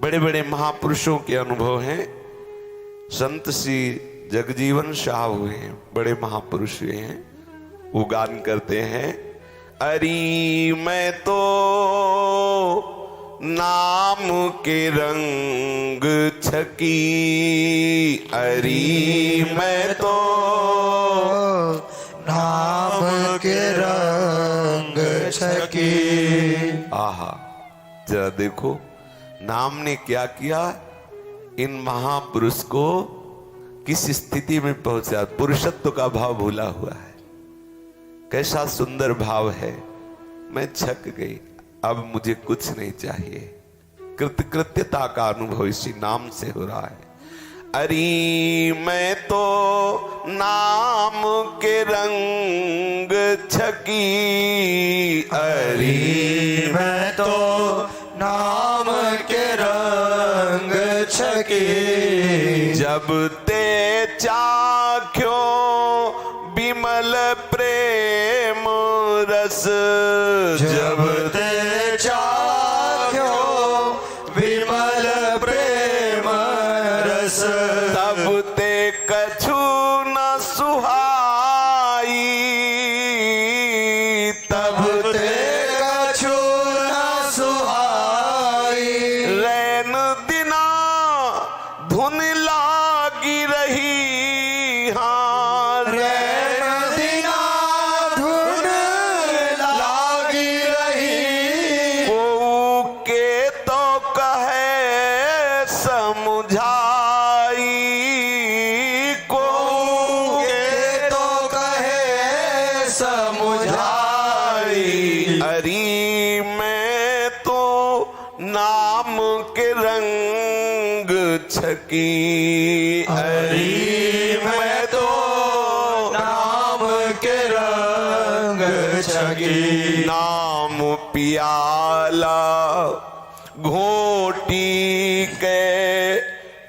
बड़े बड़े महापुरुषों के अनुभव हैं। संत श्री जगजीवन शाह हुए हैं, बड़े महापुरुष हुए हैं। वो गान करते हैं, अरे मैं तो नाम के रंग छकी, अरे मैं तो नाम के रंग छकी। आहा, जरा देखो नाम ने क्या किया, इन महापुरुष को किस स्थिति में पहुंचा। पुरुषत्व का भाव भूला हुआ है, कैसा सुंदर भाव है। मैं छक गई, अब मुझे कुछ नहीं चाहिए। कृतकृत्यता का अनुभव इसी नाम से हो रहा है। अरे मैं तो नाम के रंग छकी, अरे मैं तो नाम के रंग छकी। जब ते चाख्यो विमल प्रेम रस, जब ते चाख्यो विमल प्रेम रस, तब ते कछु न सुहाई, तब ते कछु न सुहाई। रैन दिना धुन लागी रही, हाँ रैन दिना धुन लागी रही। को के तो कहे समझाई, को के तो कहे समुझाई। अरे मैं तो नाम के रंग छकी, अरे मैं तो नाम के रंग छकी। नाम पियाला घोटी के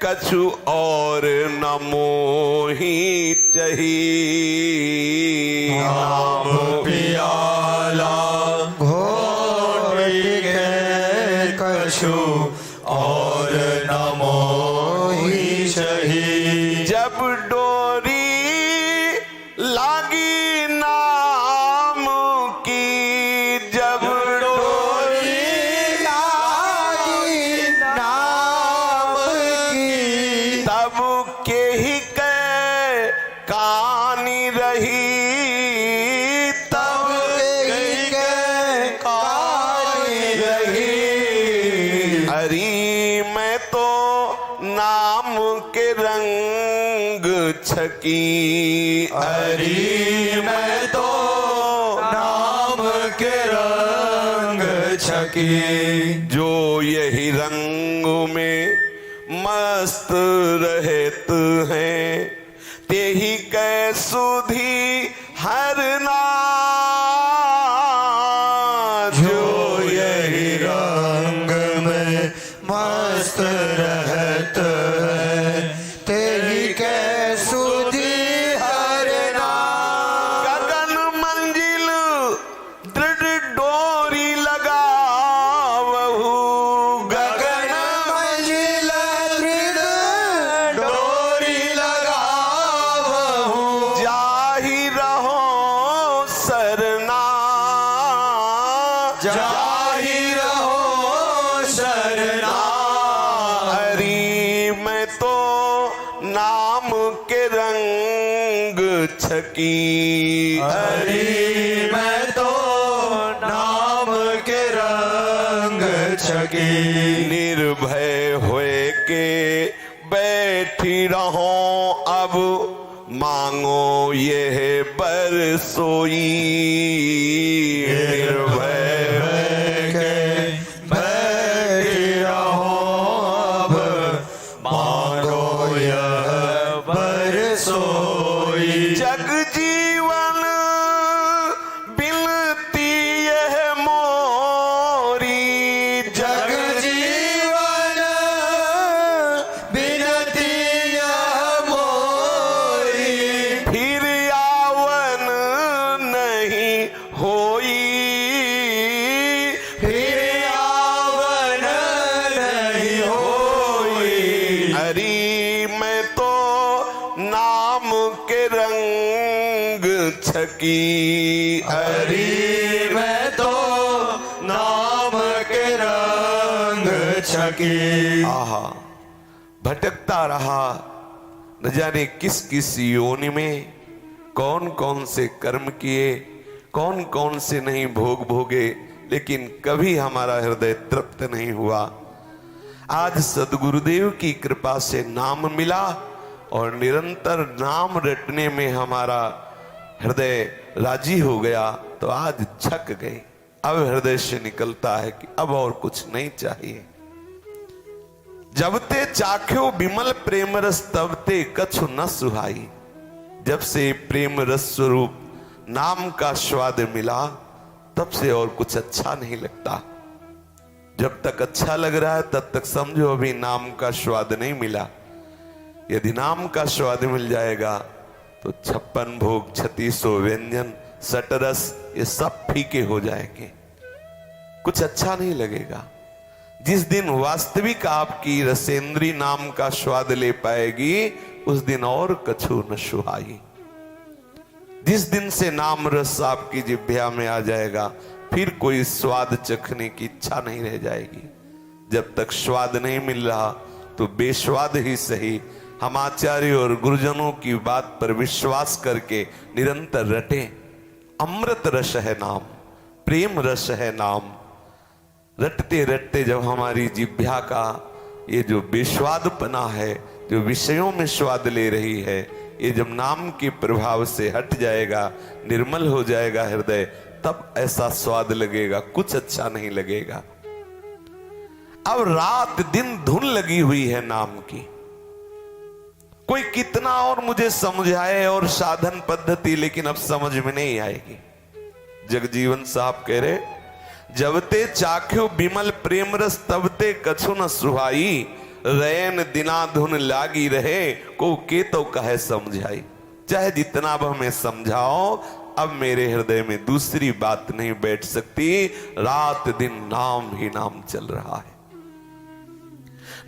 कछु और न मोही चही, नाम पियाला घोटी के कछु और न मोही चही। जब डोरी लागी नाम की, जब डोरी लागी नाम की, तब के ही के कहानी रही, तब के कहानी रही। अरे मैं तो नाम के रंग छकी, अरे मैं तो नाम के रंग छकी। जो यही रंग में मस्त रहत हैं, ते ही कै सुधी हरना, जो यही रंग में मस्त रहत है, तेरी कै सुधी हरना। गगन मंजिल दृढ़ डोरी लगावहु, गगन मंजिल दृढ़ डोरी लगावहु। जाहि रहो सरना, जाहि रहो शरणा। अरे मैं तो नाम के रंग छकी, अरे मैं तो नाम के रंग छकी। निर्भय होए के बैठी रहो, अब मांगो यह बरसोई, निर्भय के बैठी रहो, अब मांगो यह बरसोई। जग जीवन बिनती यह मोरी, जग जीवन बिनती यह मोरी। फिर आवन नहीं हरी मैं तो नाम के रंग छकी, हरी मैं तो नाम के रंग छकी। आहा, भटकता रहा न जाने किस किस योनि में, कौन कौन से कर्म किए, कौन कौन से नहीं भोग भोगे, लेकिन कभी हमारा हृदय तृप्त नहीं हुआ। आज सद्गुरुदेव की कृपा से नाम मिला और निरंतर नाम रटने में हमारा हृदय राजी हो गया, तो आज छक गए। अब हृदय से निकलता है कि अब और कुछ नहीं चाहिए। जब ते चाख्यो विमल प्रेम रस तब ते कछु न सुहाई। जब से प्रेम रस स्वरूप नाम का स्वाद मिला, तब से और कुछ अच्छा नहीं लगता। जब तक अच्छा लग रहा है तब तक समझो अभी नाम का स्वाद नहीं मिला। यदि नाम का स्वाद मिल जाएगा तो 56 भोग 3600 व्यंजन सटरस ये सब फीके हो जाएंगे, कुछ अच्छा नहीं लगेगा। जिस दिन वास्तविक आपकी रसेंद्री नाम का स्वाद ले पाएगी, उस दिन और कछु न सुहाई। जिस दिन से नाम रस आपकी जिह्वा में आ जाएगा, फिर कोई स्वाद चखने की इच्छा नहीं रह जाएगी। जब तक स्वाद नहीं मिल रहा तो बेस्वाद ही सही, हम आचार्य और गुरुजनों की बात पर विश्वास करके निरंतर रटें। अमृत रस है नाम, प्रेम रस है नाम। रटते रटते जब हमारी जिह्वा का ये जो बेस्वादपना है, जो विषयों में स्वाद ले रही है, ये जब नाम के प्रभाव से हट जाएगा, निर्मल हो जाएगा हृदय, तब ऐसा स्वाद लगेगा, कुछ अच्छा नहीं लगेगा। अब रात दिन धुन लगी हुई है नाम की। कोई कितना और मुझे समझाए और साधन पद्धति, लेकिन अब समझ में नहीं आएगी। जगजीवन साहब कह रहे, जब ते चाख्यो विमल प्रेम रस तब ते कछु न सुहाई। रैन दिना धुन लागी रहे को के तो कहे समझाई। चाहे जितना अब हमें समझाओ, अब मेरे हृदय में दूसरी बात नहीं बैठ सकती। रात दिन नाम ही नाम चल रहा है।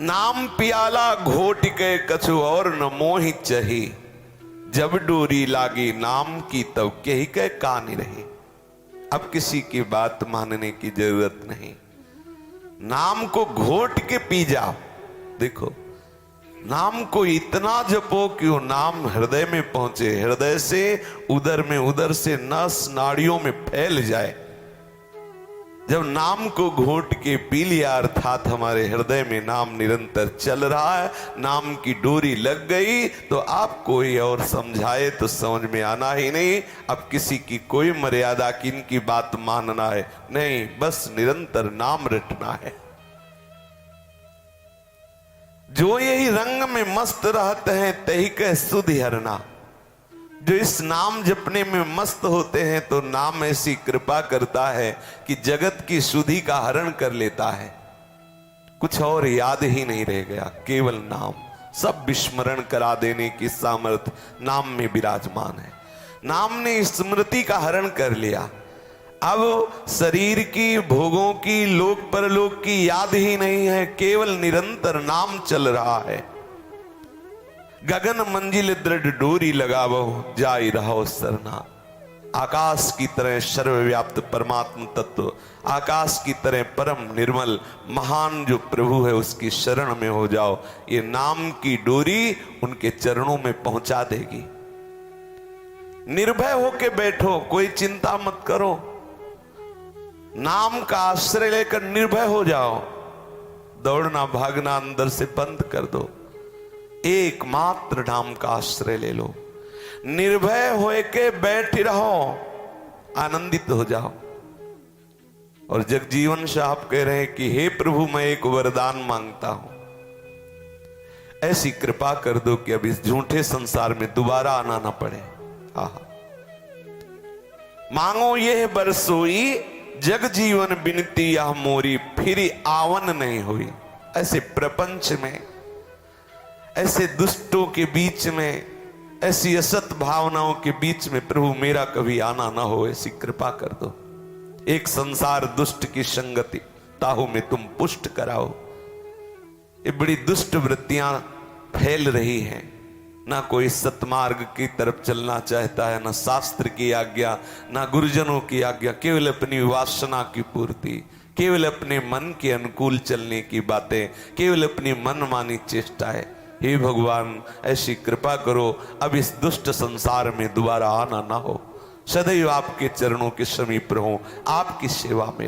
नाम पियाला घोट के कछु और न मोहि चही। जब डोरी लागी नाम की तब के ही कह कानी रही। अब किसी की बात मानने की जरूरत नहीं, नाम को घोट के पी जाओ। देखो, नाम को इतना जपो कि वो नाम हृदय में पहुंचे, हृदय से उदर में, उदर से नस नाड़ियों में फैल जाए। जब नाम को घोट के पी लिया, अर्थात हमारे हृदय में नाम निरंतर चल रहा है, नाम की डोरी लग गई, तो आप कोई और समझाए तो समझ में आना ही नहीं। अब किसी की कोई मर्यादा, किन की बात मानना है नहीं, बस निरंतर नाम रटना है। जो यही रंग में मस्त रहते हैं तही कह सुधि हरना। जो इस नाम जपने में मस्त होते हैं तो नाम ऐसी कृपा करता है कि जगत की सुधि का हरण कर लेता है। कुछ और याद ही नहीं रह गया, केवल नाम। सब विस्मरण करा देने की सामर्थ्य नाम में विराजमान है। नाम ने स्मृति का हरण कर लिया। अब शरीर की, भोगों की, लोक परलोक की याद ही नहीं है, केवल निरंतर नाम चल रहा है। गगन मंजिल दृढ़ डोरी लगावो जाई रहो सरना। आकाश की तरह सर्वव्याप्त परमात्म तत्व, आकाश की तरह परम निर्मल महान जो प्रभु है, उसकी शरण में हो जाओ। ये नाम की डोरी उनके चरणों में पहुंचा देगी। निर्भय होके बैठो, कोई चिंता मत करो। नाम का आश्रय लेकर निर्भय हो जाओ। दौड़ना भागना अंदर से बंद कर दो। एकमात्र नाम का आश्रय ले लो। निर्भय होके बैठ रहो, आनंदित हो जाओ। और जगजीवन साहब कह रहे हैं कि हे प्रभु, मैं एक वरदान मांगता हूं, ऐसी कृपा कर दो कि अब इस झूठे संसार में दोबारा आना ना पड़े। आहा, मांगो ये बरसोई जग जीवन बिनती यह मोरी, फिर आवन नहीं हुई। ऐसे प्रपंच में, ऐसे दुष्टों के बीच में, ऐसी असत भावनाओं के बीच में प्रभु मेरा कभी आना ना हो, ऐसी कृपा कर दो। एक संसार दुष्ट की संगति ताहू में तुम पुष्ट कराओ। ये बड़ी दुष्ट वृत्तियां फैल रही हैं। ना कोई सतमार्ग की तरफ चलना चाहता है, ना शास्त्र की आज्ञा, ना गुरुजनों की आज्ञा, केवल अपनी वासना की पूर्ति, केवल अपने मन के अनुकूल चलने की बातें, केवल अपनी मनमानी चेष्टाएं। हे भगवान, ऐसी कृपा करो, अब इस दुष्ट संसार में दोबारा आना ना हो। सदैव आपके चरणों के समीप रहूं, आपकी सेवा में